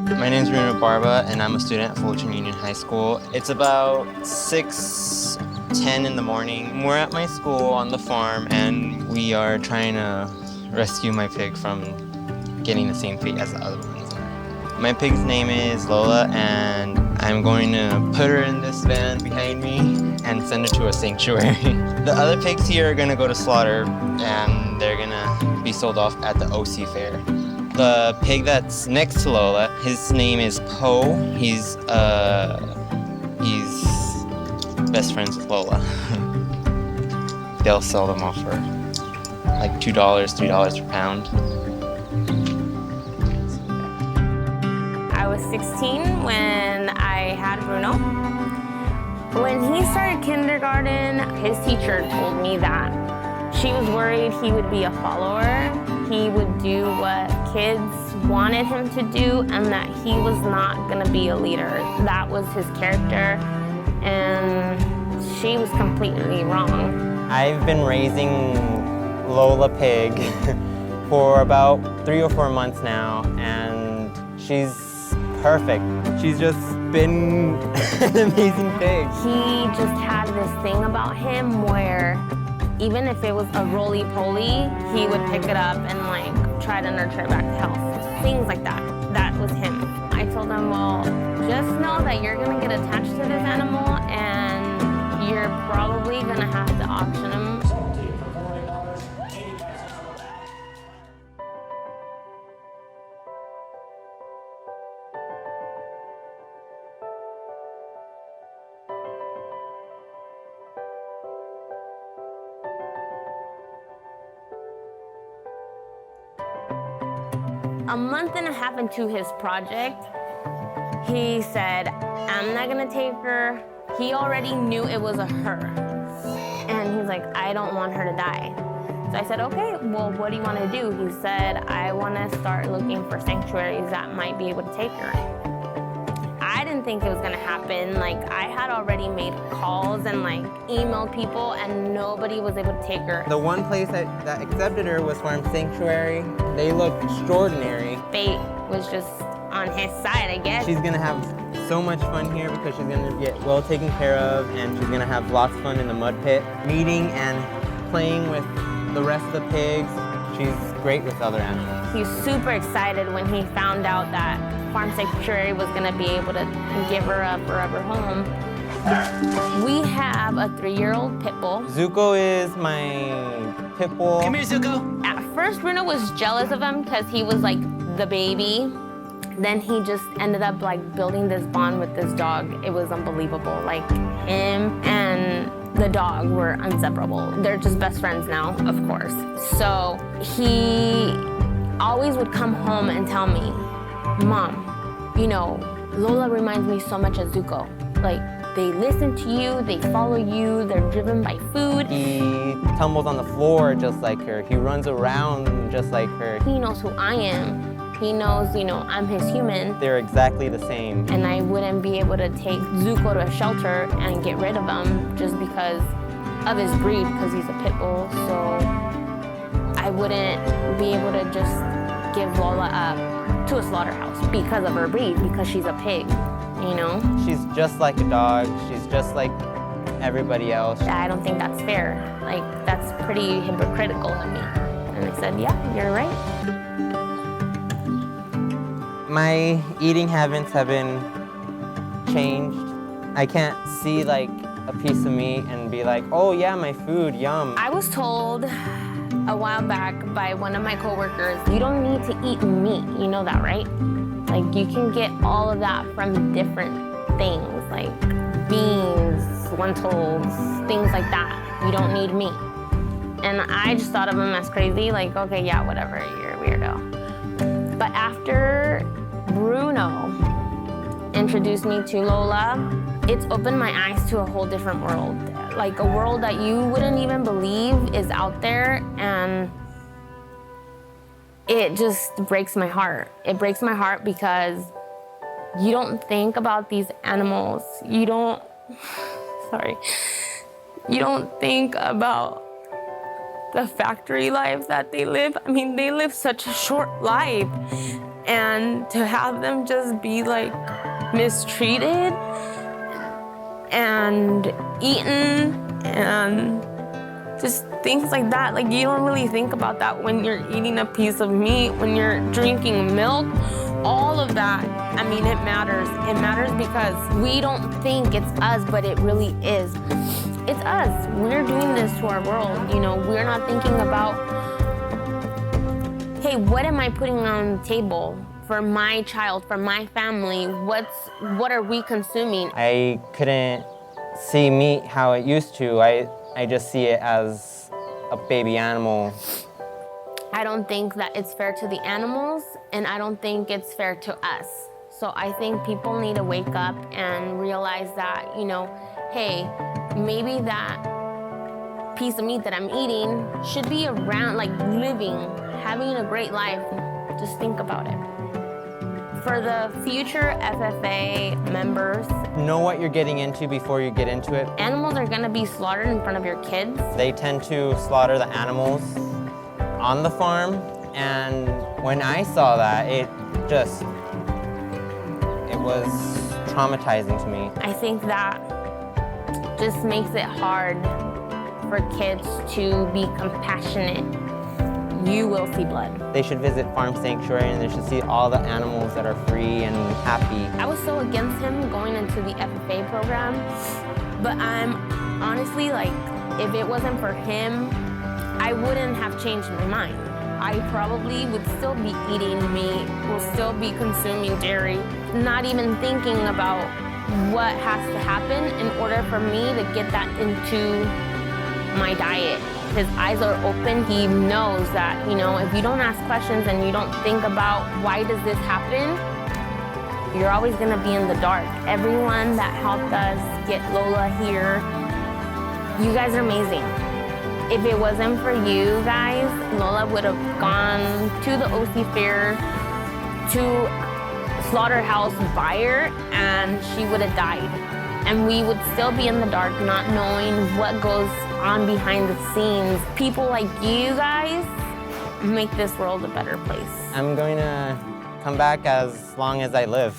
My name's Bruno Barba, and I'm a student at Fullerton Union High School. It's about 6:10 in the morning. We're at my school on the farm, and we are trying to rescue my pig from getting the same fate as the other ones. My pig's name is Lola, and I'm going to put her in this van behind me and send her to a sanctuary. The other pigs here are going to go to slaughter, and they're going to be sold off at the OC fair. The pig that's next to Lola, his name is Poe. He's best friends with Lola. They'll sell them off for like $2, $3 per pound. I was 16 when I had Bruno. When he started kindergarten, his teacher told me that she was worried he would be a follower. He would do what kids wanted him to do and that he was not gonna be a leader. That was his character, and she was completely wrong. I've been raising Lola Pig for about 3 or 4 months now, and she's perfect. She's just been an amazing pig. He just had this thing about him where even if it was a roly-poly, he would pick it up and like try to nurture it back to health. Things like that. That was him. I told him, well, just know that you're gonna get attached to this animal and you're probably gonna have to auction him. A month and a half into his project, he said, I'm not gonna take her. He already knew it was a her. And he's like, I don't want her to die. So I said, okay, well, what do you wanna do? He said, I wanna start looking for sanctuaries that might be able to take her. I didn't think it was gonna happen. Like, I had already made calls and like emailed people and nobody was able to take her. The one place that accepted her was Farm Sanctuary. They look extraordinary. Fate was just on his side, I guess. She's gonna have so much fun here because she's gonna get well taken care of, and she's gonna have lots of fun in the mud pit, meeting and playing with the rest of the pigs. She's great with other animals. He was super excited when he found out that Farm Sanctuary was gonna be able to give her a forever home. We have a 3-year-old pit bull. Zuko is my pit bull. Come here, Zuko. At first, Bruno was jealous of him because he was like the baby. Then he just ended up like building this bond with this dog. It was unbelievable. Like him and the dog were inseparable. They're just best friends now, of course. So he always would come home and tell me, Mom, you know, Lola reminds me so much of Zuko. Like, they listen to you, they follow you, they're driven by food. He tumbles on the floor just like her. He runs around just like her. He knows who I am. He knows, you know, I'm his human. They're exactly the same. And I wouldn't be able to take Zuko to a shelter and get rid of him just because of his breed, because he's a pit bull. So I wouldn't be able to just give Lola up to a slaughterhouse because of her breed, because she's a pig, you know? She's just like a dog. She's just like everybody else. I don't think that's fair. Like, that's pretty hypocritical of me. And I said, yeah, you're right. My eating habits have been changed. I can't see like a piece of meat and be like, oh yeah, my food, yum. I was told a while back by one of my coworkers, you don't need to eat meat. You know that, right? Like, you can get all of that from different things, like beans, lentils, things like that. You don't need meat. And I just thought of him as crazy, like, okay, yeah, whatever, you're a weirdo. But after Bruno introduced me to Lola, it's opened my eyes to a whole different world. Like a world that you wouldn't even believe is out there, and it just breaks my heart. It breaks my heart because you don't think about these animals. You don't think about the factory life that they live. I mean, they live such a short life. And to have them just be like mistreated and eaten and just things like that. Like, you don't really think about that when you're eating a piece of meat, when you're drinking milk, all of that. I mean, it matters. It matters because we don't think it's us, but it really is. It's us. We're doing this to our world. You know, we're not thinking about, hey, what am I putting on the table for my child, for my family? What are we consuming? I couldn't see meat how it used to. I just see it as a baby animal. I don't think that it's fair to the animals, and I don't think it's fair to us. So I think people need to wake up and realize that, you know, hey, maybe that piece of meat that I'm eating should be around, like living, having a great life. Just think about it. For the future FFA members, Know what you're getting into before you get into it. animals are gonna be slaughtered in front of your kids. They tend to slaughter the animals on the farm, and when I saw that, it was traumatizing to me. I think that just makes it hard for kids to be compassionate. You will see blood. They should visit farm sanctuary and they should see all the animals that are free and happy. I was so against him going into the FFA program, but I'm honestly like, if it wasn't for him, I wouldn't have changed my mind. I probably would still be eating meat, will still be consuming dairy, not even thinking about what has to happen in order for me to get that into my diet. His eyes are open. He knows that, you know, if you don't ask questions and you don't think about why does this happen, you're always gonna be in the dark. Everyone that helped us get Lola here, you guys are amazing. If it wasn't for you guys, Lola would have gone to the OC Fair, to slaughterhouse buyer, and she would have died. And we would still be in the dark, not knowing what goes on behind the scenes. People like you guys make this world a better place. I'm going to come back as long as I live.